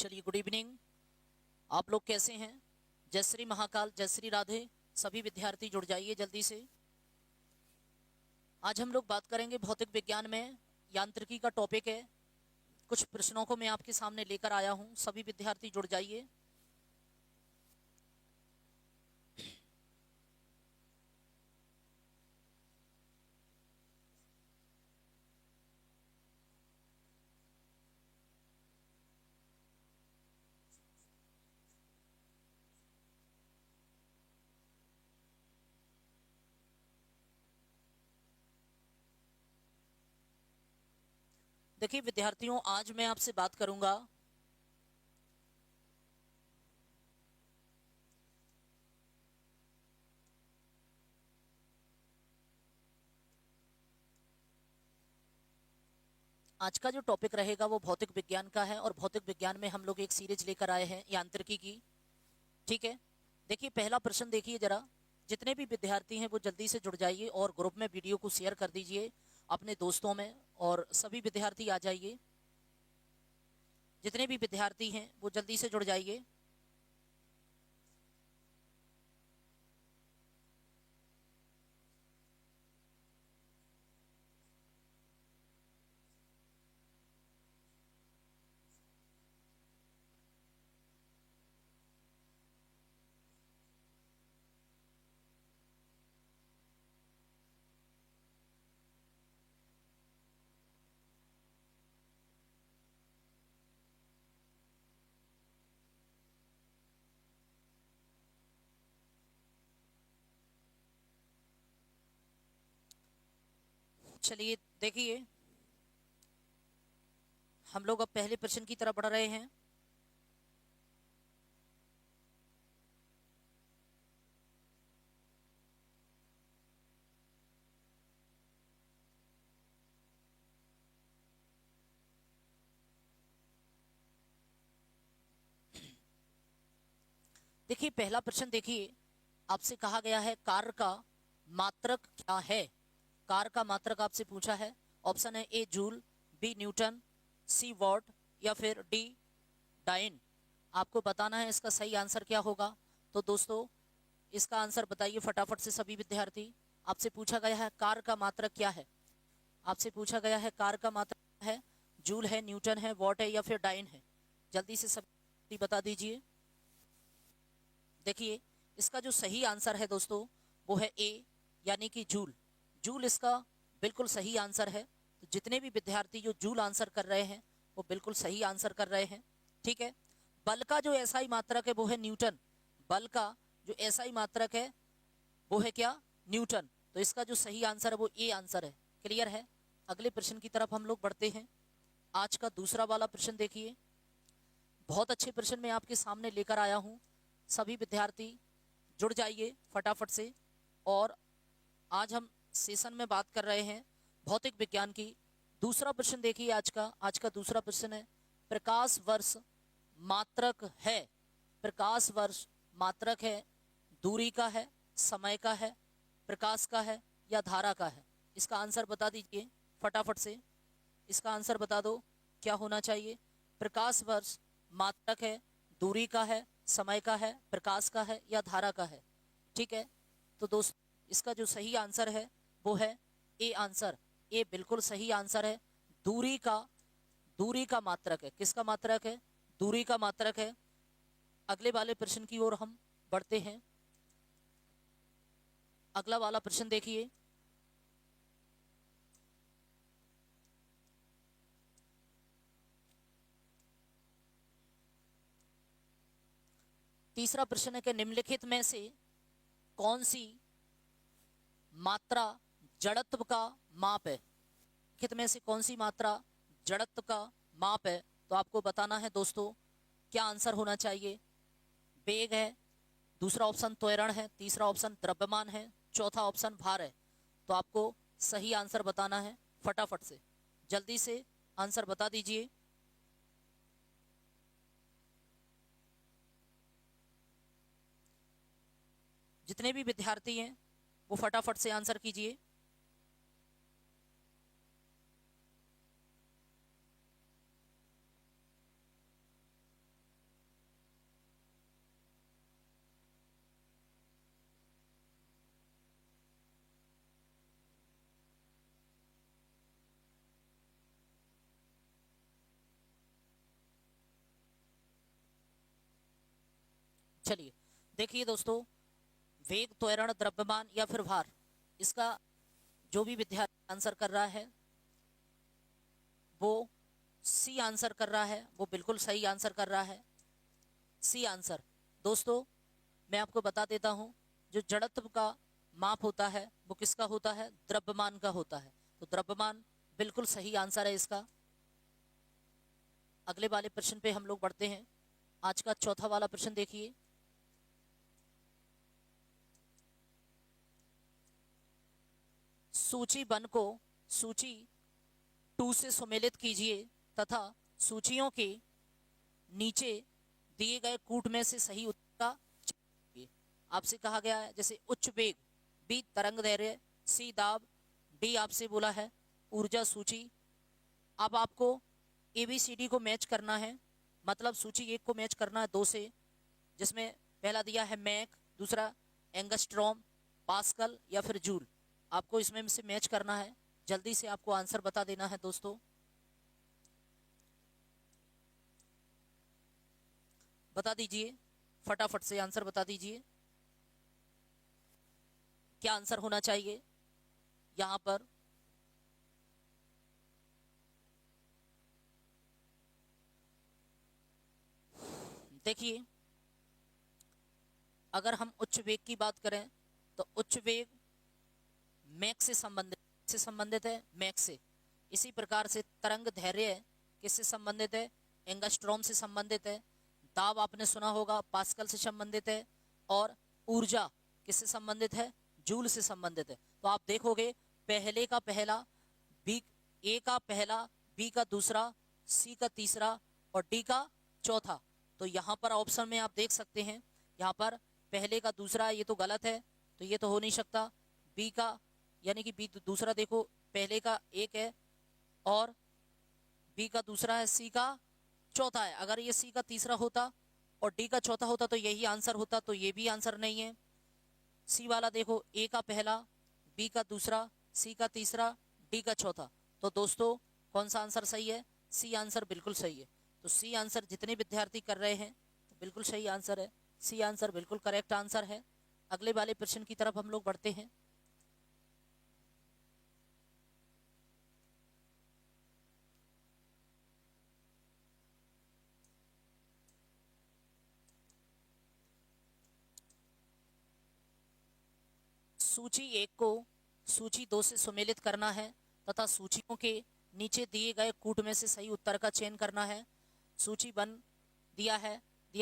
चलिए, good evening. आप लोग कैसे हैं? जय श्री महाकाल, जय श्री राधे। सभी विद्यार्थी जुड़ जाइए जल्दी से। आज हम लोग बात करेंगे भौतिक विज्ञान में यांत्रिकी का टॉपिक है। कुछ प्रश्नों को मैं आपके सामने लेकर आया हूं, सभी विद्यार्थी जुड़ जाइए। देखिए विद्यार्थियों, आज मैं आपसे बात करूंगा आज का जो टॉपिक रहेगा वो भौतिक विज्ञान का है। और भौतिक विज्ञान में हम लोग एक सीरीज लेकर आए हैं यांत्रिकी की। ठीक है, देखिए पहला प्रश्न देखिए जरा। जितने भी विद्यार्थी हैं वो जल्दी से जुड़ जाइए और ग्रुप में वीडियो को शेयर कर दीजिए अपने दोस्तों में, और सभी विद्यार्थी आ जाइए। जितने भी विद्यार्थी हैं वो जल्दी से जुड़ जाइए। चलिए देखिए, हम लोग अब पहले प्रश्न की तरफ बढ़ रहे हैं। देखिए पहला प्रश्न देखिए, आपसे कहा गया है कार्य का मात्रक क्या है। कार्य का मात्रक आपसे पूछा है। ऑप्शन है A joule, B newton, C watt या फिर डी डाइन। आपको बताना है इसका सही आंसर क्या होगा। तो दोस्तों इसका आंसर बताइए फटाफट से सभी विद्यार्थी। आपसे पूछा गया है कार्य का मात्रक क्या है। आपसे पूछा गया है कार्य का मात्रक है, जूल है, न्यूटन है, वॉट है या फिर डाइन है। जल्दी से सभी बता दीजिए। देखिए इसका जो सही आंसर है दोस्तों वो है ए, यानी कि जूल। जूल इसका बिल्कुल सही आंसर है। तो जितने भी विद्यार्थी जो जूल आंसर कर रहे हैं वो बिल्कुल सही आंसर कर रहे हैं। ठीक है, बल का जो एसआई मात्रक है वो है न्यूटन। बल का जो एसआई मात्रक है वो है क्या? न्यूटन। तो इसका जो सही आंसर है वो ए आंसर है। क्लियर है? अगले प्रश्न की तरफ हम लोग बढ़ते हैं। आज का दूसरा वाला प्रश्न देखिए, बहुत अच्छे प्रश्न मैं आपके सामने लेकर आया हूं। सभी विद्यार्थी जुड़ जाइए फटाफट से। और आज हम सेशन में बात कर रहे हैं भौतिक विज्ञान की। दूसरा प्रश्न देखिए आज का दूसरा प्रश्न है, प्रकाश वर्ष मात्रक है। प्रकाश वर्ष मात्रक है, दूरी का है, समय का है, प्रकाश का है या धारा का है। इसका आंसर बता दीजिए फटाफट से। इसका आंसर बता दो क्या होना चाहिए। प्रकाश वर्ष मात्रक है, दूरी का है, समय का है, प्रकाश का है या धारा का है। ठीक है, तो दोस्त इसका जो सही आंसर है वो है ए आंसर। ए बिल्कुल सही आंसर है। दूरी का मात्रक है। किसका मात्रक है? दूरी का मात्रक है। अगले वाले प्रश्न की ओर हम बढ़ते हैं। अगला वाला प्रश्न देखिए, तीसरा प्रश्न है कि निम्नलिखित में से कौन सी मात्रा जड़त्व का माप है। निम्नलिखित में से कौन सी मात्रा जड़त्व का माप है। तो आपको बताना है दोस्तों क्या आंसर होना चाहिए। वेग है, दूसरा ऑप्शन त्वरण है, तीसरा ऑप्शन द्रव्यमान है, चौथा ऑप्शन भार है। तो आपको सही आंसर बताना है फटाफट से। जल्दी से आंसर बता दीजिए। जितने भी विद्यार्थी हैं वो फटाफट से आंसर कीजिए। चलिए देखिए दोस्तों, वेग, त्वरण, द्रव्यमान या फिर भार, इसका जो भी विद्यार्थी आंसर कर रहा है वो सी आंसर कर रहा है, वो बिल्कुल सही आंसर कर रहा है, सी आंसर। दोस्तों मैं आपको बता देता हूं, जो जड़त्व का माप होता है वो किसका होता है? द्रव्यमान का होता है। तो द्रव्यमान बिल्कुल सही आंसर है इसका। अगले वाले प्रश्न पे हम लोग बढ़ते हैं। आज का चौथा वाला प्रश्न देखिए, सूची 1 को सूची 2 से सुमेलित कीजिए तथा सूचियों के नीचे दिए गए कूट में से सही उत्तर का चयन कीजिए। आपसे कहा गया है जैसे उच्च वेग, बी तरंग दैर्घ्य, सी दाब, डी आपसे बोला है ऊर्जा सूची। अब आपको ABCD को मैच करना है, मतलब सूची 1 को मैच करना है 2 से, जिसमें पहला दिया है मैक, दूसरा एंगस्ट्रॉम, पास्कल या फिर जूल। आपको इसमें से मैच करना है, जल्दी से आपको आंसर बता देना है दोस्तों। बता दीजिए, फटाफट से आंसर बता दीजिए, क्या आंसर होना चाहिए यहां पर? देखिए, अगर हम उच्च वेग की बात करें तो उच्च वेग मैक से संबंधित है, मैक से। इसी प्रकार से तरंग धैर्य किससे संबंधित है? एंगस्ट्रॉम से संबंधित है। दाब आपने सुना होगा, पास्कल से संबंधित है। और ऊर्जा किससे संबंधित है? जूल से संबंधित है। तो आप देखोगे पहले का पहला, बी, ए का पहला, बी का दूसरा, सी का तीसरा और डी का चौथा। तो यहाँ पर ऑप्शन में आप देख सकते हैं, यहाँ पर पहले का दूसरा, ये तो गलत है, तो ये तो हो नहीं सकता। बी का, यानी कि बी दूसरा, देखो पहले का एक है और बी का दूसरा है, सी का चौथा है। अगर ये सी का तीसरा होता और डी का चौथा होता तो यही आंसर होता, तो ये भी आंसर नहीं है। सी वाला देखो, ए का पहला, बी का दूसरा, सी का तीसरा, डी का चौथा। तो दोस्तों कौन सा आंसर सही है? सी आंसर बिल्कुल सही है। तो सी आंसर जितने विद्यार्थी कर रहे हैं तो बिल्कुल सही आंसर है, सी आंसर बिल्कुल करेक्ट आंसर है। अगले वाले प्रश्न की तरफ हम लोग बढ़ते हैं। सूची 1 को सूची 2 से सुमेलित करना है तथा सूचियों के नीचे दिए गए कूट में से सही उत्तर का चयन करना है। सूची 1 दिया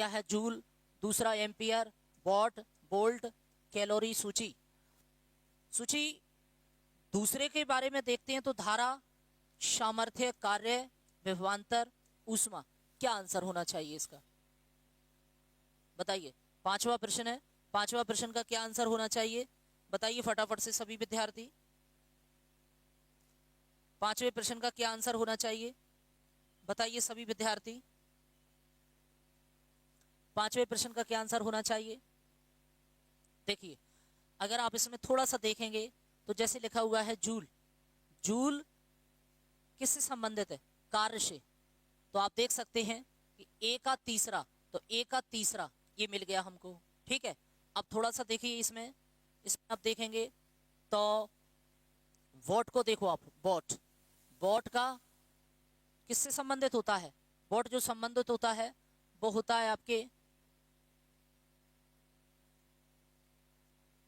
है जूल, दूसरा एम्पियर, वॉट, वोल्ट, कैलोरी। सूची दूसरे के बारे में देखते हैं तो धारा, सामर्थ्य, कार्य, विभवांतर, ऊष्मा। क्या आंसर होना चाहिए इसका? बताइए, पांचवा प्रश्न है, पांचवा प्रश्न का क्या आंसर होना चाहिए? बताइए फटाफट से सभी विद्यार्थी, पांचवें प्रश्न का क्या आंसर होना चाहिए? बताइए सभी विद्यार्थी, पांचवें प्रश्न का क्या आंसर होना चाहिए? देखिए, अगर आप इसमें थोड़ा सा देखेंगे तो जैसे लिखा हुआ है जूल, जूल किससे संबंधित है? कार्य से। तो आप देख सकते हैं कि ए का तीसरा, तो ए का तीसरा ये मिल गया हमको, ठीक है। अब थोड़ा सा देखिए इसमें आप देखेंगे तो वॉट को देखो आप, वॉट, वॉट का किससे संबंधित होता है? वॉट जो संबंधित होता है वो होता है आपके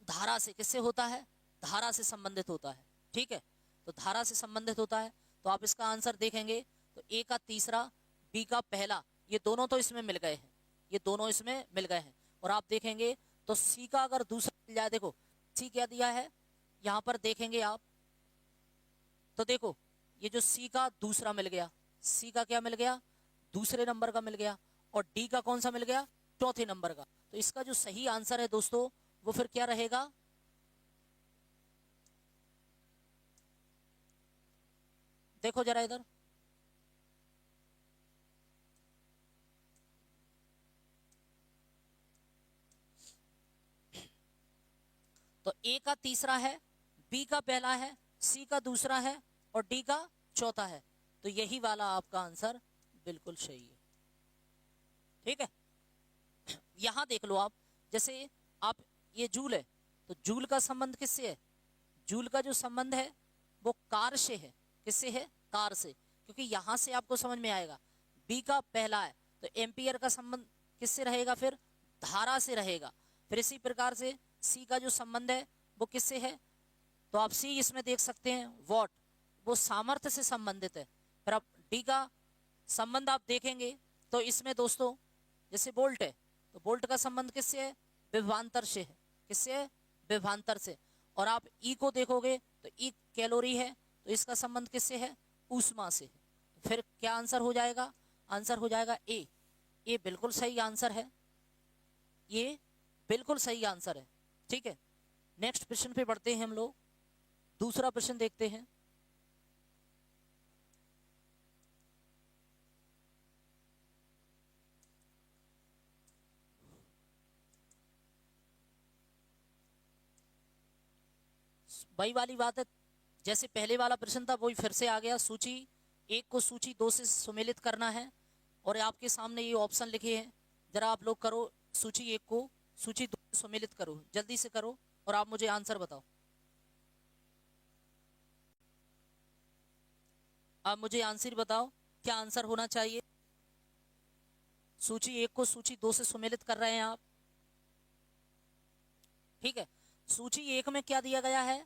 धारा से। किससे होता है? धारा से संबंधित होता है, ठीक है। तो धारा से संबंधित होता है। तो आप इसका आंसर देखेंगे तो ए का तीसरा, बी का पहला, ये दोनों तो इसमें मिल गए हैं, ये दोनों इसमें मिल गए हैं। और आप देखेंगे तो सी का अगर दूसरा मिल जाए, देखो सी क्या दिया है यहां पर, देखेंगे आप तो देखो ये जो सी का दूसरा मिल गया, सी का क्या मिल गया? दूसरे नंबर का मिल गया। और डी का कौन सा मिल गया? चौथे नंबर का। तो इसका जो सही आंसर है दोस्तों वो फिर क्या रहेगा? देखो जरा इधर, तो ए का तीसरा है, बी का पहला है, सी का दूसरा है और डी का चौथा है। तो यही वाला आपका आंसर बिल्कुल सही है, ठीक है। यहां देख लो आप, जैसे आप ये जूल है तो जूल का संबंध किससे है? जूल का जो संबंध है वो कार से है। किससे है? कार से, क्योंकि यहां से आपको समझ में आएगा बी का पहला है तो एम्पियर का संबंध किससे रहेगा? फिर धारा से रहेगा। फिर इसी प्रकार से सी का जो संबंध है वो किससे है? तो आप सी इसमें देख सकते हैं वॉट, वो सामर्थ्य से संबंधित है। फिर आप डी का संबंध आप देखेंगे तो इसमें दोस्तों जैसे वोल्ट है तो वोल्ट का संबंध किससे है? विभवांतर से है। किससे है? विभवांतर से। और आप ई को देखोगे तो ई कैलोरी है तो इसका संबंध किससे है? ऊष्मा से। फिर क्या आंसर हो जाएगा? आंसर हो जाएगा ए। ये बिल्कुल सही आंसर है, ये बिल्कुल सही आंसर है। ठीक है, नेक्स्ट प्रश्न पे बढ़ते हैं हम लोग। दूसरा प्रश्न देखते हैं। वही वाली बात है, जैसे पहले वाला प्रश्न था वही फिर से आ गया। सूची 1 को सूची 2 से सुमेलित करना है और आपके सामने ये ऑप्शन लिखे हैं, जरा आप लोग करो। सूची 1 को सूची 2 से सुमेलित करो, जल्दी से करो और आप मुझे आंसर बताओ। आप मुझे आंसर बताओ, क्या आंसर होना चाहिए? सूची 1 को सूची 2 से सुमेलित कर रहे हैं आप। ठीक है, सूची 1 में क्या दिया गया है?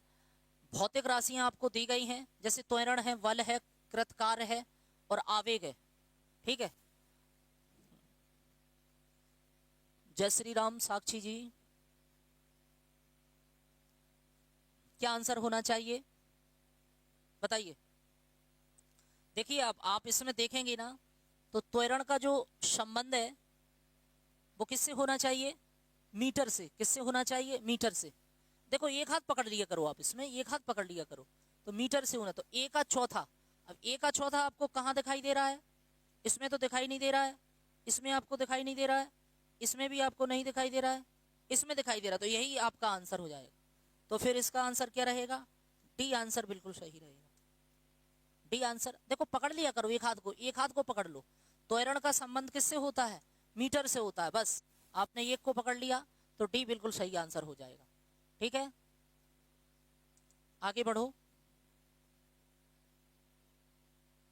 भौतिक राशियां आपको दी गई हैं, जैसे त्वरण है, बल है, कृतकार है और आवेग है। ठीक है, जय श्री राम साक्षी जी, क्या आंसर होना चाहिए बताइए। देखिए आप इसमें देखेंगे ना तो त्वरण का जो संबंध है वो किससे होना चाहिए? मीटर से। किससे होना चाहिए? मीटर से। देखो एक हाथ पकड़ लिया करो आप, इसमें एक हाथ पकड़ लिया करो तो मीटर से होना। तो ए का चौथा, अब ए का चौथा आपको कहाँ दिखाई दे रहा है? इसमें तो दिखाई नहीं दे रहा है, इसमें आपको दिखाई नहीं दे रहा है, इसमें भी आपको नहीं दिखाई दे रहा है, इसमें दिखाई दे रहा है। तो यही आपका आंसर हो जाएगा। तो फिर इसका आंसर क्या रहेगा? डी आंसर बिल्कुल सही रहेगा। D answer. देखो पकड़ लिया करो एक हाथ को, एक हाथ को पकड़ लो। त्वरण का संबंध किससे होता है? मीटर से होता है। बस आपने एक को पकड़ लिया तो डी बिल्कुल सही आंसर हो जाएगा। ठीक है, आगे बढ़ो।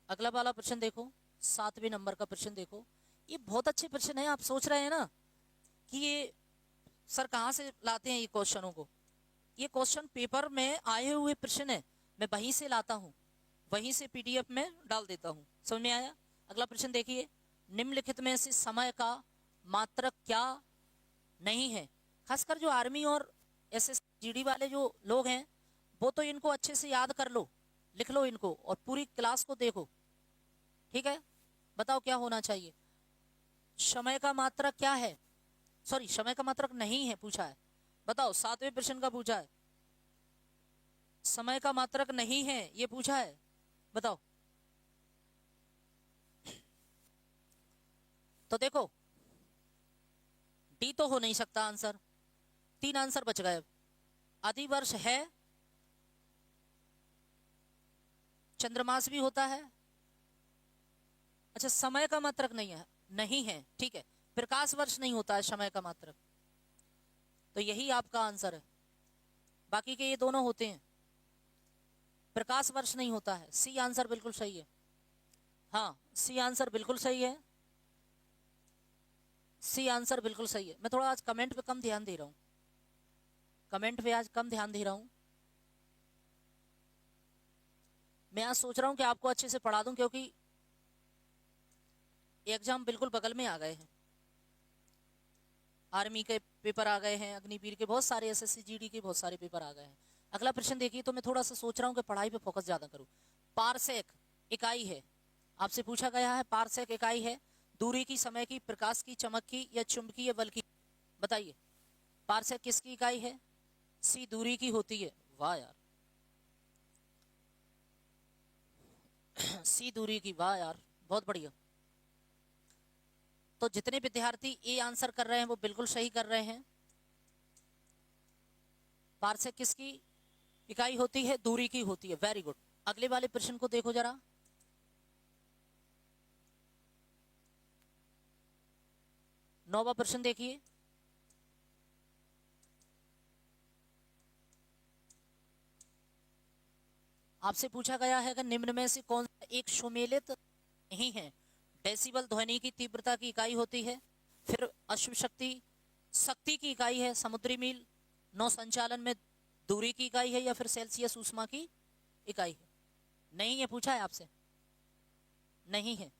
अगला वाला प्रश्न देखो, 7वें नंबर का प्रश्न देखो। ये बहुत अच्छे प्रश्न है। आप सोच रहे हैं ना कि ये सर कहाँ से लाते हैं ये क्वेश्चनों को? ये क्वेश्चन पेपर में आए हुए प्रश्न है, मैं वहीं से लाता हूँ, वहीं से पीडीएफ में डाल देता हूँ। समझ में आया? अगला प्रश्न देखिए, निम्नलिखित में से समय का मात्रक क्या नहीं है? खासकर जो आर्मी और एसएसजीडी वाले जो लोग हैं वो तो इनको अच्छे से याद कर लो, लिख लो इनको और पूरी क्लास को देखो। ठीक है, बताओ क्या होना चाहिए? समय का मात्रक क्या है? सॉरी, समय का मात्रक नहीं है पूछा है। बताओ, 7वें प्रश्न का पूछा है, समय का मात्रक नहीं है ये पूछा है, बताओ। तो देखो डी तो हो नहीं सकता आंसर, 3 आंसर बच गए। अधिवर्ष है, चंद्रमास भी होता है। अच्छा, समय का मात्रक नहीं है, नहीं है, ठीक है। प्रकाश वर्ष नहीं होता है समय का मात्रक, तो यही आपका आंसर है। बाकी के ये दोनों होते हैं, प्रकाश वर्ष नहीं होता है। सी आंसर बिल्कुल सही है। हाँ, सी आंसर बिल्कुल सही है, सी आंसर बिल्कुल सही है। मैं थोड़ा आज कमेंट पे कम ध्यान दे रहा हूं, कमेंट पे आज कम ध्यान दे रहा हूं। मैं आज सोच रहा हूं कि आपको अच्छे से पढ़ा दूं, क्योंकि एग्जाम बिल्कुल बगल में आ गए हैं। आर्मी के पेपर आ गए हैं, अग्निवीर के बहुत सारे, एसएससी जीडी के बहुत सारे पेपर आ गए हैं। अगला प्रश्न देखिए, तो मैं थोड़ा सा सोच रहा हूं कि पढ़ाई पे फोकस ज्यादा करूं। पारसेक इकाई है, आपसे पूछा गया है पारसेक इकाई है दूरी की, समय की, प्रकाश की, चमक की या चुंबकीय बल की? बताइए, पारसेक किसकी इकाई है? सी दूरी की होती है। वाह यार, सी दूरी की, वाह यार, बहुत बढ़िया। तो जितने विद्यार्थी ए आंसर कर रहे हैं वो बिल्कुल सही कर रहे हैं। पारसेक किसकी इकाई होती है? दूरी की होती है। Very good. अगले वाले प्रश्न को देखो जरा, 9वां प्रश्न देखिए, आपसे पूछा गया है कि निम्न में से कौन सा एक सुमेलित नहीं है। डेसिबल ध्वनि की तीव्रता की इकाई होती है। फिर अश्व शक्ति शक्ति की इकाई है। समुद्री मील नौ संचालन में दूरी की इकाई है, या फिर सेल्सियस ऊष्मा की इकाई है। नहीं है, पूछा है आपसे, नहीं है,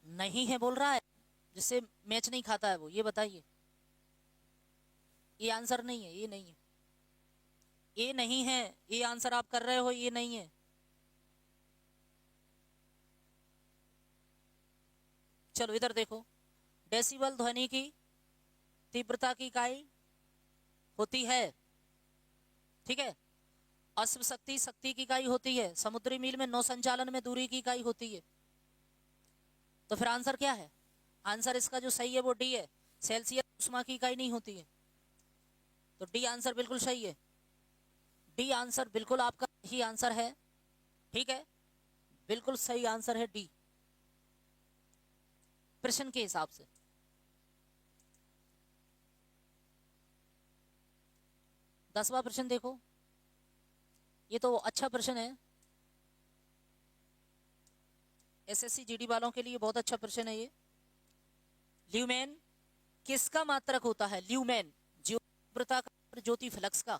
नहीं है बोल रहा है, जिससे मैच नहीं खाता है वो, ये बताइए। ये आंसर नहीं है, ये नहीं है, ये नहीं है, ये आंसर आप कर रहे हो, ये नहीं है। चलो इधर देखो, डेसिबल ध्वनि की तीव्रता की इकाई होती है, ठीक है। अश्व शक्ति शक्ति की इकाई होती है। समुद्री मील में नौ संचालन में दूरी की इकाई होती है। तो फिर आंसर क्या है? आंसर इसका जो सही है वो डी है। सेल्सियस ऊष्मा की इकाई नहीं होती है, तो डी आंसर बिल्कुल सही है। डी आंसर बिल्कुल आपका ही आंसर है, ठीक है, बिल्कुल सही आंसर है डी, प्रश्न के हिसाब से। दसवां प्रश्न देखो, ये तो अच्छा प्रश्न है, एसएससी जीडी वालों के लिए बहुत अच्छा प्रश्न है ये। ल्यूमेन किसका मात्रक होता है? ल्यूमेन तीव्रता का, ज्योति फ्लक्स का,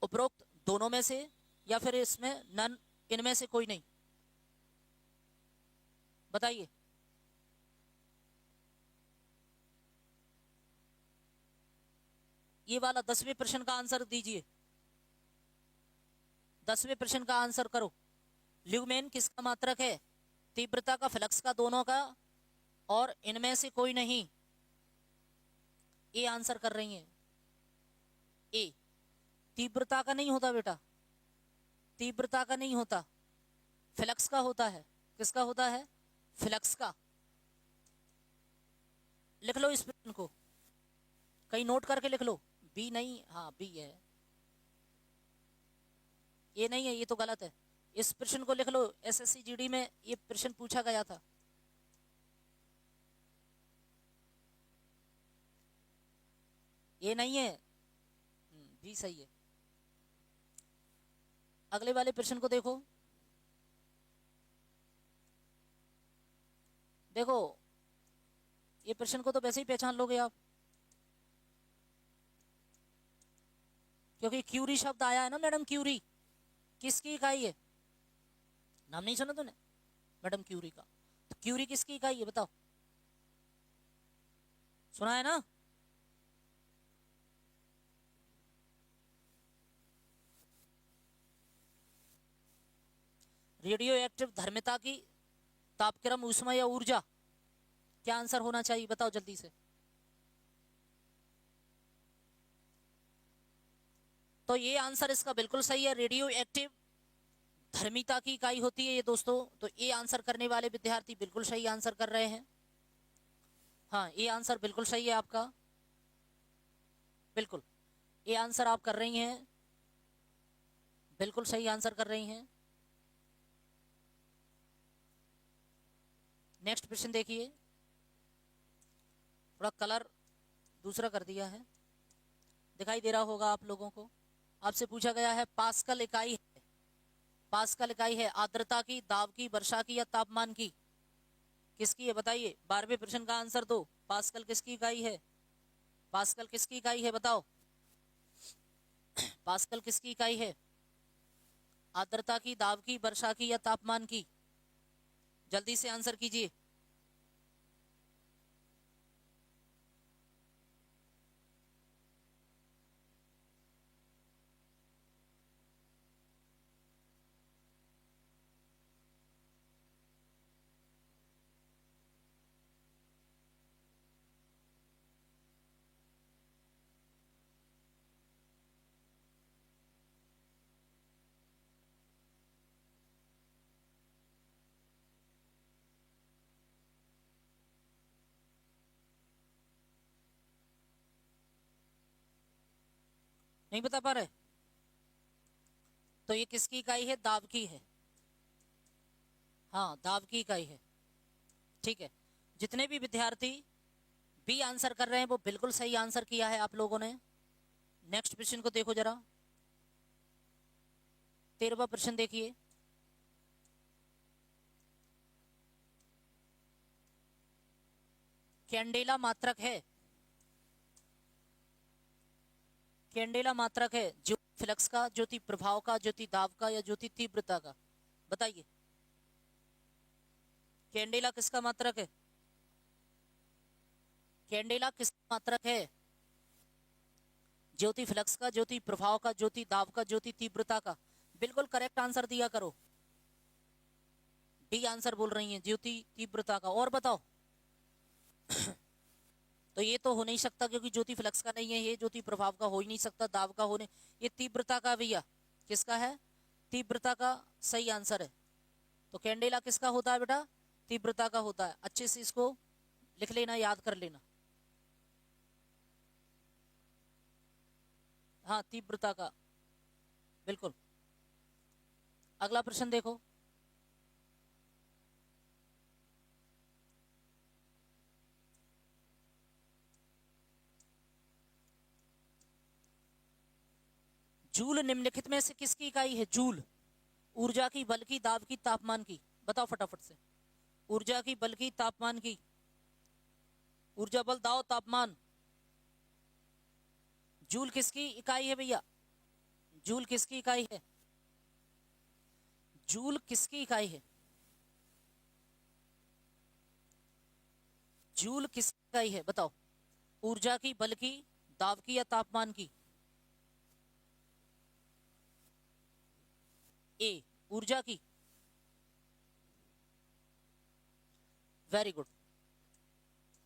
उपरोक्त दोनों में से, या फिर इसमें नन, इनमें से कोई नहीं, बताइए। ये वाला 10वें प्रश्न का आंसर दीजिए, 10वें प्रश्न का आंसर करो। ल्यूमेन किसका मात्रक है? तीव्रता का, फ्लक्स का, दोनों का, और इनमें से कोई नहीं। ए आंसर कर रही हैं, ए। तीव्रता का नहीं होता बेटा, तीव्रता का नहीं होता, फ्लक्स का होता है। किसका होता है? फ्लक्स का। लिख लो इस प्रश्न को, कहीं नोट करके लिख लो। बी नहीं, हाँ बी है, ये नहीं है, ये तो गलत है। इस प्रश्न को लिख लो, एसएससी जीडी में ये प्रश्न पूछा गया था। ये नहीं है, बी सही है। अगले वाले प्रश्न को देखो, देखो ये प्रश्न को तो वैसे ही पहचान लोगे आप, क्योंकि क्यूरी शब्द आया है ना मैडम। क्यूरी किसकी इकाई है? नाम नहीं सुना तूने मैडम क्यूरी का? तो क्यूरी किसकी इकाई है बताओ, सुना है ना? रेडियो एक्टिव धर्मिता की तापक्रम, ऊष्मा या ऊर्जा, क्या आंसर होना चाहिए बताओ जल्दी से। तो ये आंसर इसका बिल्कुल सही है, रेडियो एक्टिव धर्मिता की इकाई होती है ये दोस्तों। तो ये आंसर करने वाले विद्यार्थी बिल्कुल सही आंसर कर रहे हैं। हाँ ये आंसर बिल्कुल सही है आपका, बिल्कुल ये आंसर आप कर रही हैं, बिल्कुल सही आंसर कर रही हैं। नेक्स्ट प्रश्न देखिए, थोड़ा कलर दूसरा कर दिया है, दिखाई दे रहा होगा आप लोगों को। आपसे पूछा गया है पास्कल इकाई है, पास्कल इकाई है आर्द्रता की, दाब की, वर्षा की, या तापमान की, किसकी है बताइए। 12वें प्रश्न का आंसर दो, पास्कल किसकी इकाई है? पास्कल किसकी इकाई है बताओ, पास्कल किसकी इकाई है? आर्द्रता की, दाब की, वर्षा की, या तापमान की? जल्दी से आंसर कीजिए। नहीं बता पा रहे? तो ये किसकी इकाई है? दाब की है, हाँ दाब की इकाई है, ठीक है। जितने भी विद्यार्थी बी आंसर कर रहे हैं वो बिल्कुल सही आंसर किया है आप लोगों ने। नेक्स्ट प्रश्न को देखो जरा, 13वां प्रश्न देखिए, कैंडेला मात्रक है, कैंडेला मात्रक है ज्योति फ्लक्स का, ज्योति प्रभाव का, ज्योति दाब का या ज्योति तीव्रता का? बताइए, कैंडेला किसका मात्रक है? कैंडेला किसका मात्रक है? ज्योति फ्लक्स का, ज्योति प्रभाव का, ज्योति दाब का, ज्योति तीव्रता का? बिल्कुल करेक्ट आंसर दिया करो। डी आंसर बोल रही हैं, ज्योति तीव्रता का। और बताओ तो ये तो हो नहीं सकता क्योंकि ज्योति फ्लक्स का नहीं है, ये ज्योति प्रभाव का हो ही नहीं सकता, दाब का होने, ये तीव्रता का भैया किसका है? तीव्रता का सही आंसर है। तो कैंडेला किसका होता है बेटा? तीव्रता का होता है। अच्छे से इसको लिख लेना, याद कर लेना। हाँ, तीव्रता का, बिल्कुल। अगला प्रश्न देखो, जूल निम्नलिखित में से किसकी इकाई है? जूल ऊर्जा की, बल की, दाब की, तापमान की? बताओ फटाफट से। ऊर्जा की, बल की, तापमान की? ऊर्जा, बल, दाब, तापमान। जूल किसकी इकाई है भैया? जूल किसकी इकाई है? जूल किसकी इकाई है? जूल किसकी इकाई है बताओ? ऊर्जा की, बल की, दाब की या तापमान की? ए, ऊर्जा की। वेरी गुड,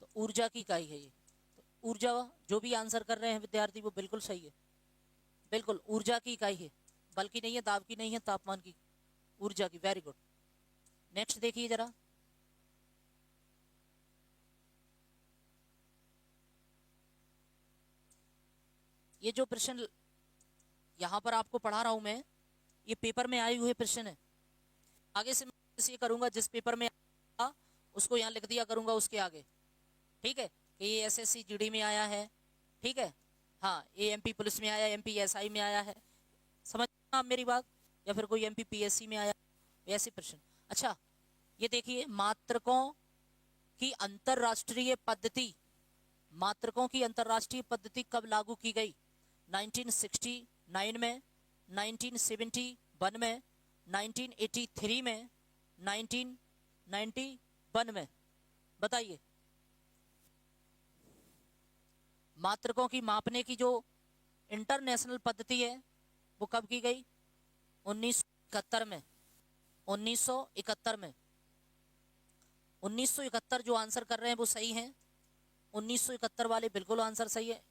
तो ऊर्जा की इकाई है ये। तो ऊर्जा, जो भी आंसर कर रहे हैं विद्यार्थी वो बिल्कुल सही है, बिल्कुल ऊर्जा की इकाई है, बल की नहीं है, दाब की नहीं है, तापमान की, ऊर्जा की। Very good. नेक्स्ट देखिए जरा, ये जो प्रश्न यहां पर आपको पढ़ा रहा हूं मैं, ये पेपर में आए हुए प्रश्न है। आगे से मैं ये करूंगा, जिस पेपर में आ, उसको यहाँ लिख दिया करूंगा उसके आगे, ठीक है? कि ये एसएससी जीडी में आया है, ठीक है? हाँ, ये एमपी पुलिस में आया, एमपी एसआई में आया है, समझ आप मेरी बात? या फिर कोई एमपी पीएससी में आया, ऐसे प्रश्न। अच्छा, ये देखिए, मात्रकों की अंतरराष्ट्रीय पद्धति, मात्रकों की अंतरराष्ट्रीय पद्धति कब लागू की गई? 1969 में, 1971 में, 1983 में, 1991 में? बताइए, मात्रकों की मापने की जो इंटरनेशनल पद्धति है वो कब की गई? 1971 में, 1971 में। 1971 जो आंसर कर रहे हैं वो सही है, 1971 वाले बिल्कुल आंसर सही है।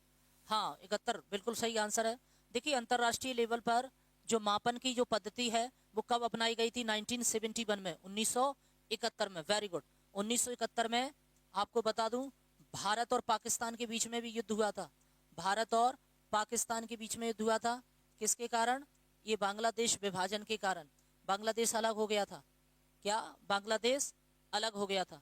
हाँ, 71 बिल्कुल सही आंसर है। देखिए, अंतरराष्ट्रीय लेवल पर जो मापन की जो पद्धति है वो कब अपनाई गई थी? 1971 में, 1971 में। Very good. 1971 में आपको बता दूं, भारत और पाकिस्तान के बीच में भी युद्ध हुआ था। भारत और पाकिस्तान के बीच में युद्ध हुआ था, किसके कारण? ये बांग्लादेश विभाजन के कारण। बांग्लादेश अलग हो गया था। क्या बांग्लादेश अलग हो गया था?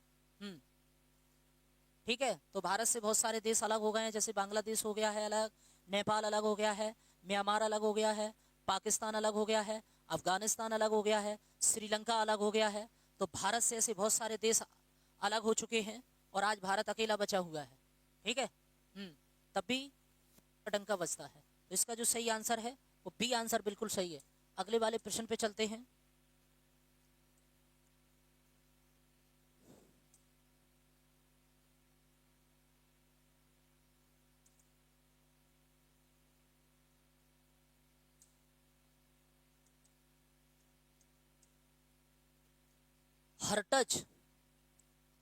ठीक है, तो भारत से बहुत सारे देश अलग हो गए हैं, जैसे बांग्लादेश हो गया है अलग, नेपाल अलग हो गया है, म्यांमार अलग हो गया है, पाकिस्तान अलग हो गया है, अफगानिस्तान अलग हो गया है, श्रीलंका अलग हो गया है। तो भारत से ऐसे बहुत सारे देश अलग हो चुके हैं और आज भारत अकेला बचा हुआ है, ठीक है? तब भी डंका बजता है। तो इसका जो सही आंसर है वो बी आंसर बिल्कुल सही है। अगले वाले प्रश्न पे चलते हैं। हर्ट्ज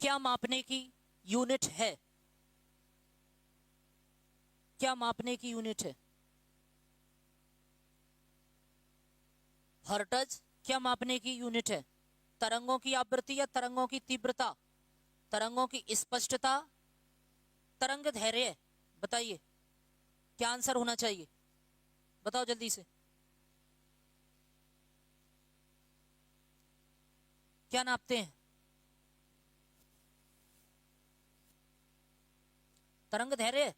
क्या मापने की यूनिट है? क्या मापने की यूनिट है? हर्ट्ज क्या मापने की यूनिट है? तरंगों की आवृत्ति या तरंगों की तीव्रता? तरंगों की स्पष्टता, तरंग धैर्य? बताइए क्या आंसर होना चाहिए, बताओ जल्दी से। क्या नापते हैं? तरंग धैर्य।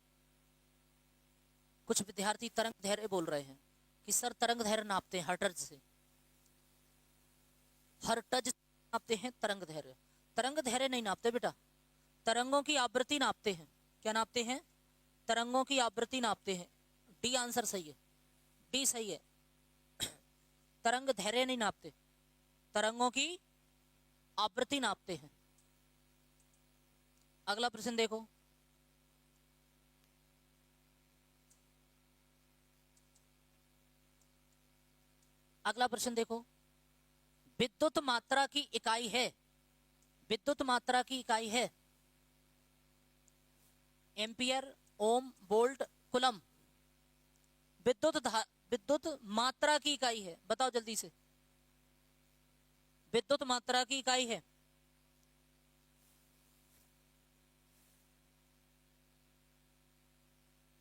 कुछ विद्यार्थी तरंग धैर्य बोल रहे हैं कि सर तरंग धैर्य नापते हैं हर्ट्ज से। हर्ट्ज नापते हैं तरंग धैर्य। तरंग धैर्य नहीं नापते बेटा, तरंगों की आवृत्ति नापते हैं। क्या नापते हैं? तरंगों की आवृत्ति नापते हैं। डी आंसर सही है, डी सही है। तरंग धैर्य नहीं नापते, तरंगों की आवृत्ति नापते हैं। अगला प्रश्न देखो, अगला प्रश्न देखो, विद्युत मात्रा की इकाई है, विद्युत मात्रा की इकाई है एम्पियर, ओम, वोल्ट, कूलम। विद्युत मात्रा की इकाई है, बताओ जल्दी से, विद्युत मात्रा की इकाई है।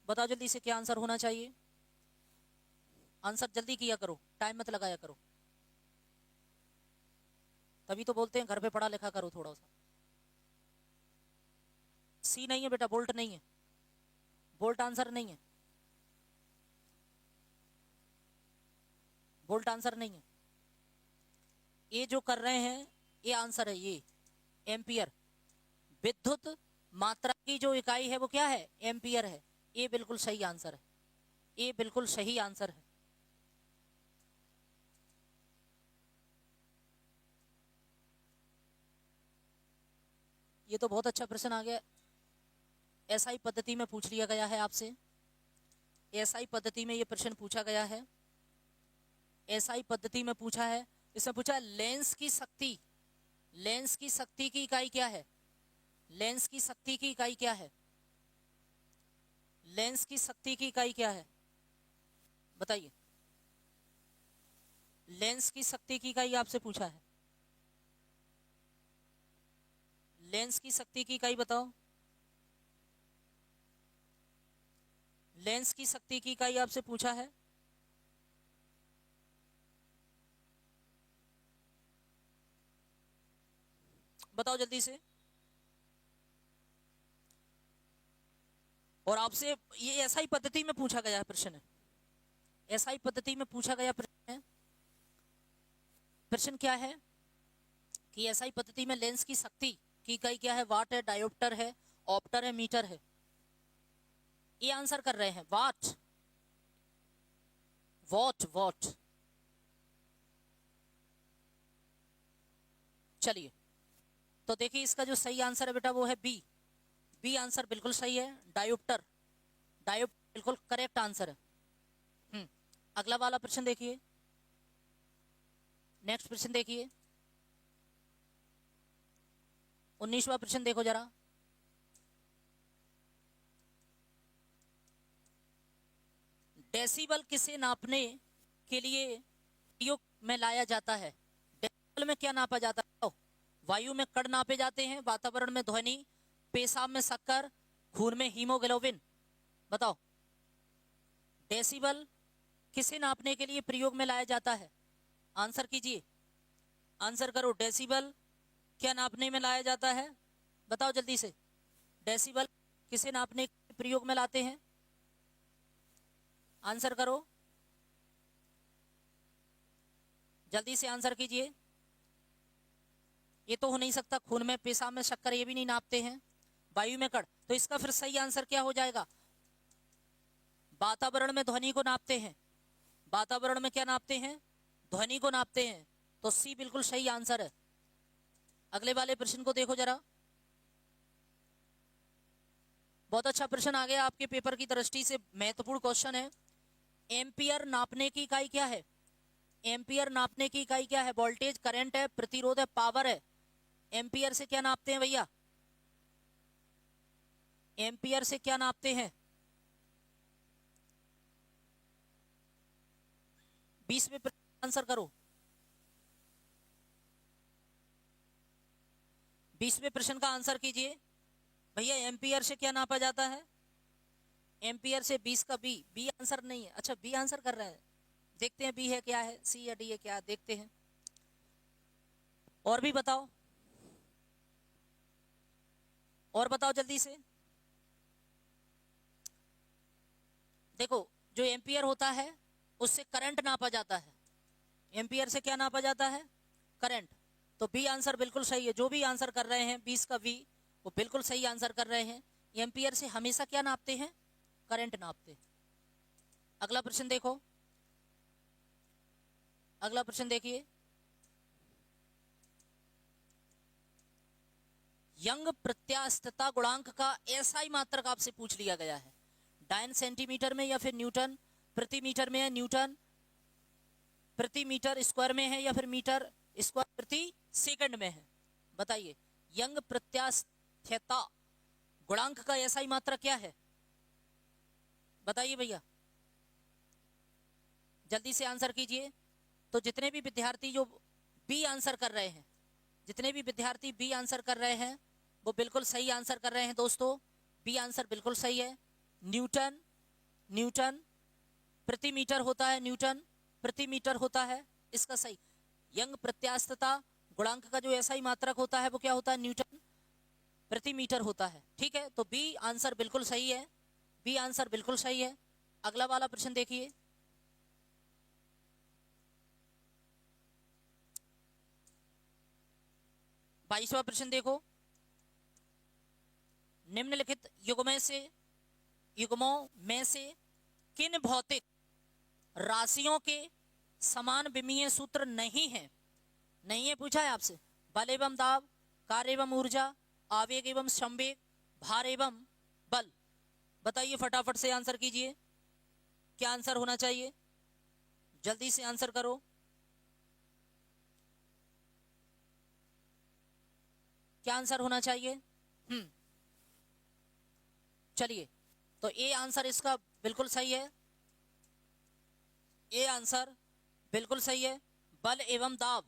बताओ जल्दी से क्या आंसर होना चाहिए। आंसर जल्दी किया करो, टाइम मत लगाया करो, तभी तो बोलते हैं घर पे पढ़ा लिखा करो थोड़ा सा। सी नहीं है बेटा, वोल्ट नहीं है, वोल्ट आंसर नहीं है, वोल्ट आंसर नहीं है। ये जो कर रहे हैं ये आंसर है, ये एम्पियर। विद्युत मात्रा की जो इकाई है वो क्या है? एम्पियर है। ये बिल्कुल सही आंसर है, ये बिल्कुल सही आंसर है। ये तो बहुत अच्छा प्रश्न आ गया, एसआई पद्धति में पूछ लिया गया है आपसे। एसआई पद्धति में ये प्रश्न पूछा गया है, एसआई पद्धति में पूछा है। इसमें पूछा है लेंस की शक्ति, लेंस की शक्ति की इकाई क्या है? लेंस की शक्ति की इकाई क्या है? लेंस की शक्ति की इकाई क्या है? बताइए, लेंस की शक्ति की इकाई आपसे पूछा है, लेंस की शक्ति की इकाई बताओ। लेंस की शक्ति की इकाई आपसे पूछा है, बताओ जल्दी से। और आपसे ये एसआई पद्धति में पूछा गया प्रश्न है, एसआई पद्धति में पूछा गया प्रश्न है। प्रश्न क्या है कि एसआई पद्धति में लेंस की शक्ति की इकाई क्या है? वाट है, डायोप्टर है, ऑप्टर है, मीटर है। ये आंसर कर रहे हैं वाट, वॉट, वॉट। चलिए तो देखिए इसका जो सही आंसर है बेटा वो है बी, बी आंसर बिल्कुल सही है, डायोप्टर। डायोप्टर बिल्कुल करेक्ट आंसर है। अगला वाला प्रश्न देखिए, नेक्स्ट प्रश्न देखिए, 19वां प्रश्न देखो जरा। डेसिबल किसे नापने के लिए प्रयोग में लाया जाता है? डेसिबल में क्या नापा जाता है? वायु में कण नापे जाते हैं, वातावरण में ध्वनि, पेशाब में शक्कर, खून में हीमोग्लोबिन। बताओ डेसिबल किसे नापने के लिए प्रयोग में लाया जाता है? आंसर कीजिए, आंसर करो। डेसिबल क्या नापने में लाया जाता है? बताओ जल्दी से, डेसिबल किसे नापने के लिए प्रयोग में लाते हैं? आंसर करो, जल्दी से आंसर कीजिए। ये तो हो नहीं सकता, खून में, पेशाब में शक्कर ये भी नहीं नापते हैं, वायु में कण, तो इसका फिर सही आंसर क्या हो जाएगा? वातावरण में ध्वनि को नापते हैं, वातावरण में क्या नापते हैं? ध्वनि को नापते हैं, तो सी बिल्कुल सही आंसर है। अगले वाले प्रश्न को देखो जरा, बहुत अच्छा प्रश्न आ गया आपके पेपर की दृष्टि से, महत्वपूर्ण क्वेश्चन है। एम्पियर नापने की इकाई क्या है? एम्पियर नापने की इकाई क्या है? वोल्टेज, करंट है, प्रतिरोध है, पावर है। एम्पियर से क्या नापते हैं भैया? एम्पियर से क्या नापते हैं? 20वें प्रश्न आंसर करो, 20वें प्रश्न का आंसर कीजिए भैया। एम्पियर से क्या नापा जाता है? एम्पियर से 20 का बी, बी आंसर नहीं है। अच्छा बी आंसर कर रहे हैं, देखते हैं बी है क्या है, सी या डी है क्या, देखते हैं। और भी बताओ, और बताओ जल्दी से। देखो जो एम्पियर होता है उससे करंट नापा जाता है। एम्पियर से क्या नापा जाता है? करंट। तो बी आंसर बिल्कुल सही है। जो भी आंसर कर रहे हैं 20 का बी, वो बिल्कुल सही आंसर कर रहे हैं। एम्पियर से हमेशा क्या नापते हैं? करंट नापते हैं। अगला प्रश्न देखो, अगला प्रश्न देखिए, यंग प्रत्यास्थता गुणांक का एसआई मात्रक आपसे पूछ लिया गया है। डायन सेंटीमीटर में या फिर न्यूटन प्रति मीटर में है, न्यूटन प्रति मीटर स्क्वायर में है, या फिर मीटर स्क्वायर प्रति सेकंड में है? बताइए, यंग प्रत्यास्थता गुणांक का एसआई मात्रक क्या है? बताइए भैया, जल्दी से आंसर कीजिए। तो जितने भी विद्यार्थी जो बी आंसर कर रहे हैं, जितने भी विद्यार्थी बी आंसर कर रहे हैं, वो बिल्कुल सही आंसर कर रहे हैं दोस्तों। बी आंसर बिल्कुल सही है। न्यूटन, न्यूटन प्रति मीटर होता है, न्यूटन प्रति मीटर होता है, इसका सही। यंग प्रत्यास्थता गुणांक का जो एसआई मात्रक होता है वो क्या होता है? न्यूटन प्रति मीटर होता है। ठीक है, तो बी आंसर बिल्कुल सही है, बी आंसर बिल्कुल सही है। अगला वाला प्रश्न देखिए, बाईसवां प्रश्न देखो, निम्नलिखित युग्मों में से किन भौतिक राशियों के समान विमीय सूत्र नहीं है? नहीं है पूछा है आपसे। बल एवं दाब, कार्य एवं ऊर्जा, आवेग एवं संवेग, भार एवं बल। बताइए फटाफट से आंसर कीजिए, क्या आंसर होना चाहिए? जल्दी से आंसर करो। क्या आंसर होना चाहिए? चलिए, तो ए आंसर इसका बिल्कुल सही है, ए आंसर बिल्कुल सही है। बल एवं दाब,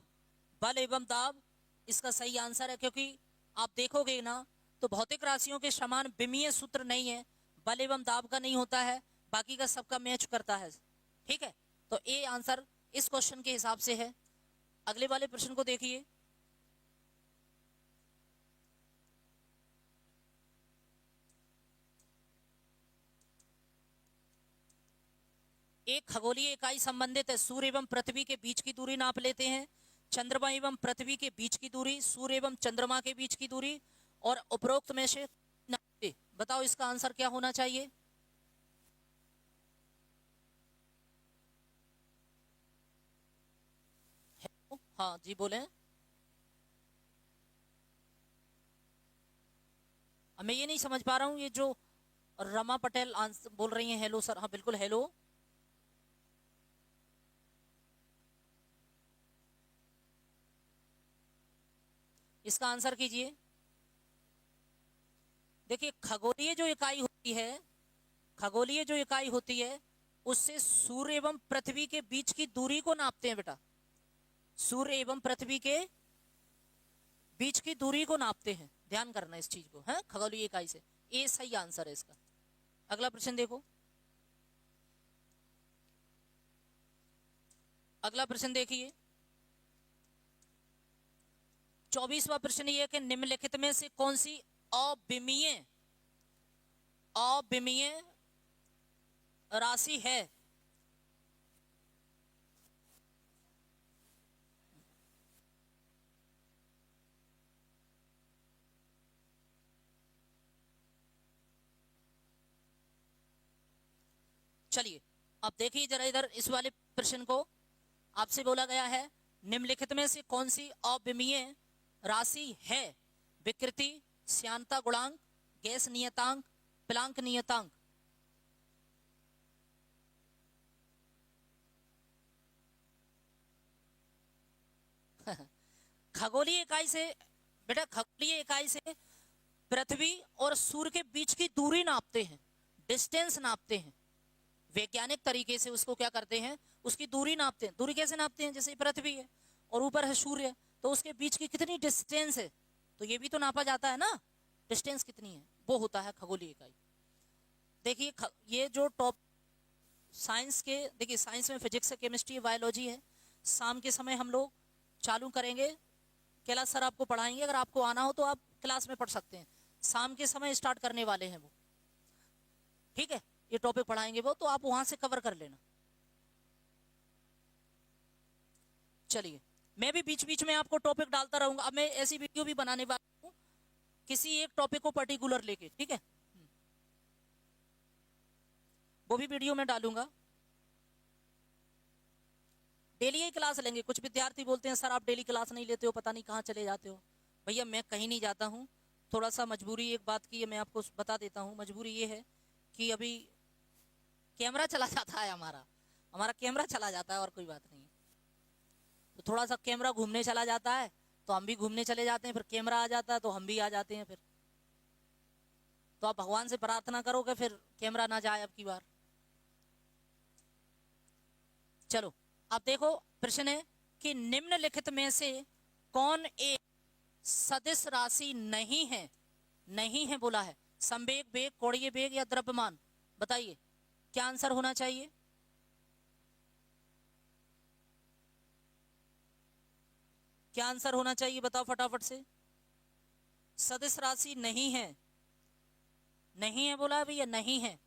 बल एवं दाब इसका सही आंसर है, क्योंकि आप देखोगे ना तो भौतिक राशियों के समान विमीय सूत्र नहीं है, बल एवं दाब का नहीं होता है, बाकी का सबका मैच करता है। ठीक है, तो ए आंसर इस क्वेश्चन के हिसाब से है। अगले वाले प्रश्न को देखिए, एक खगोलीय इकाई संबंधित है, सूर्य एवं पृथ्वी के बीच की दूरी नाप लेते हैं, चंद्रमा एवं पृथ्वी के बीच की दूरी, सूर्य एवं चंद्रमा के बीच की दूरी, और उपरोक्त में से नापते। बताओ इसका आंसर क्या होना चाहिए? हाँ जी बोले। मैं ये नहीं समझ पा रहा हूँ, ये जो रमा पटेल आंसर बोल रही हैं, हेलो सर। हाँ बिल्कुल हेलो। इसका आंसर कीजिए। देखिए, खगोलीय जो इकाई होती है, खगोलीय जो इकाई होती है उससे सूर्य एवं पृथ्वी के बीच की दूरी को नापते हैं बेटा, सूर्य एवं पृथ्वी के बीच की दूरी को नापते हैं, ध्यान करना इस चीज को है, खगोलीय इकाई से। ये सही आंसर है इसका। अगला प्रश्न देखो, अगला प्रश्न देखिए, 24वां प्रश्न ये है कि निम्नलिखित में से कौन सी अविमीय अविमीय राशि है? चलिए अब देखिए जरा इधर इस वाले प्रश्न को, आपसे बोला गया है निम्नलिखित में से कौन सी अविमीय राशि है? विकृति, श्यानता गुणांक, गैस नियतांक, प्लांक नियतांक। खगोलीय इकाई से बेटा, खगोलीय इकाई से पृथ्वी और सूर्य के बीच की दूरी नापते हैं, डिस्टेंस नापते हैं, वैज्ञानिक तरीके से उसको क्या करते हैं, उसकी दूरी नापते हैं। दूरी कैसे नापते हैं? जैसे पृथ्वी है और ऊपर है सूर्य, तो उसके बीच की कितनी डिस्टेंस है, तो ये भी तो नापा जाता है ना, डिस्टेंस कितनी है, वो होता है खगोलीय इकाई। देखिए ये जो टॉप साइंस के, देखिए साइंस में फिजिक्स है, केमिस्ट्री, बायोलॉजी है। शाम के समय हम लोग चालू करेंगे, कैलाश सर आपको पढ़ाएंगे, अगर आपको आना हो तो आप क्लास में पढ़ सकते हैं। शाम के समय स्टार्ट करने वाले हैं वो, ठीक है, ये टॉपिक पढ़ाएंगे वो, तो आप वहां से कवर कर लेना। चलिए मैं भी बीच बीच में आपको टॉपिक डालता रहूंगा। अब मैं ऐसी वीडियो भी बनाने वाला हूँ किसी एक टॉपिक को पर्टिकुलर लेके, ठीक है, वो भी वीडियो में डालूंगा। डेली ही क्लास लेंगे। कुछ विद्यार्थी बोलते हैं सर आप डेली क्लास नहीं लेते हो, पता नहीं कहाँ चले जाते हो। भैया मैं कहीं नहीं जाता हूँ, थोड़ा सा मजबूरी एक बात की है, मैं आपको बता देता हूँ। मजबूरी ये है कि अभी कैमरा चला जाता है, हमारा कैमरा चला जाता है, और कोई बात नहीं। तो थोड़ा सा कैमरा घूमने चला जाता है तो हम भी घूमने चले जाते हैं, फिर कैमरा आ जाता है तो हम भी आ जाते हैं। फिर तो आप भगवान से प्रार्थना करो कि फिर कैमरा ना जाए अब की बार। चलो अब देखो, प्रश्न है कि निम्नलिखित में से कौन एक सदिश राशि नहीं है? नहीं है बोला है। संवेग वेग, कोणीय वेग या द्रव्यमान, बताइए क्या आंसर होना चाहिए? क्या आंसर होना चाहिए, बताओ फटाफट से। सदिश राशि नहीं है, नहीं है बोला है भैया, नहीं है।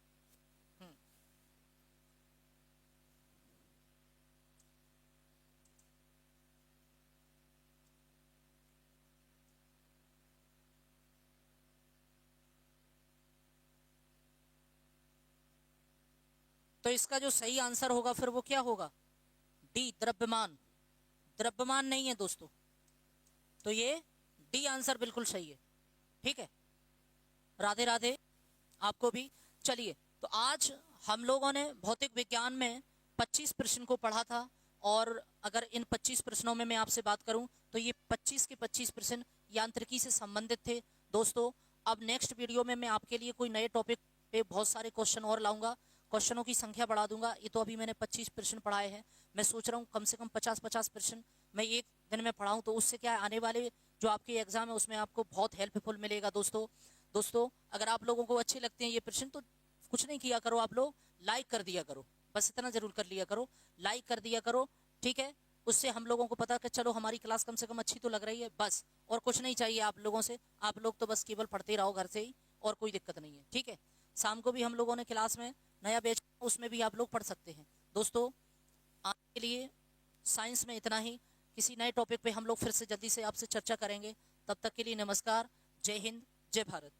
तो इसका जो सही आंसर होगा फिर वो क्या होगा? डी, द्रव्यमान। द्रव्यमान नहीं है दोस्तों, तो ये डी आंसर बिल्कुल सही है। ठीक है, राधे राधे आपको भी। चलिए, तो आज हम लोगों ने भौतिक विज्ञान में 25 प्रश्न को पढ़ा था, और अगर इन 25 प्रश्नों में मैं आपसे बात करूं तो ये 25 के 25 प्रश्न यांत्रिकी से संबंधित थे दोस्तों। अब नेक्स्ट वीडियो में मैं आपके लिए कोई नए टॉपिक पे बहुत सारे क्वेश्चन और लाऊंगा, क्वेश्चनों की संख्या बढ़ा दूंगा। ये तो अभी मैंने 25 प्रश्न पढ़ाए हैं, मैं सोच रहा हूँ कम से कम 50-50 प्रश्न मैं एक दिन में पढ़ाऊँ, तो उससे क्या आने वाले जो आपके एग्जाम है उसमें आपको बहुत हेल्पफुल मिलेगा दोस्तों। अगर आप लोगों को अच्छे लगते हैं ये प्रश्न तो कुछ नहीं किया करो, आप लोग लाइक कर दिया करो, बस इतना जरूर कर लिया करो, लाइक कर दिया करो, ठीक है। उससे हम लोगों को पता कि चलो हमारी क्लास कम से कम अच्छी तो लग रही है, बस और कुछ नहीं चाहिए आप लोगों से। आप लोग तो बस केवल पढ़ते रहो घर से ही, और कोई दिक्कत नहीं है, ठीक है। शाम को भी हम लोगों ने क्लास में नया बैच, उसमें भी आप लोग पढ़ सकते हैं दोस्तों। आज के लिए साइंस में इतना ही, किसी नए टॉपिक पे हम लोग फिर से जल्दी से आपसे चर्चा करेंगे। तब तक के लिए नमस्कार, जय हिंद, जय भारत।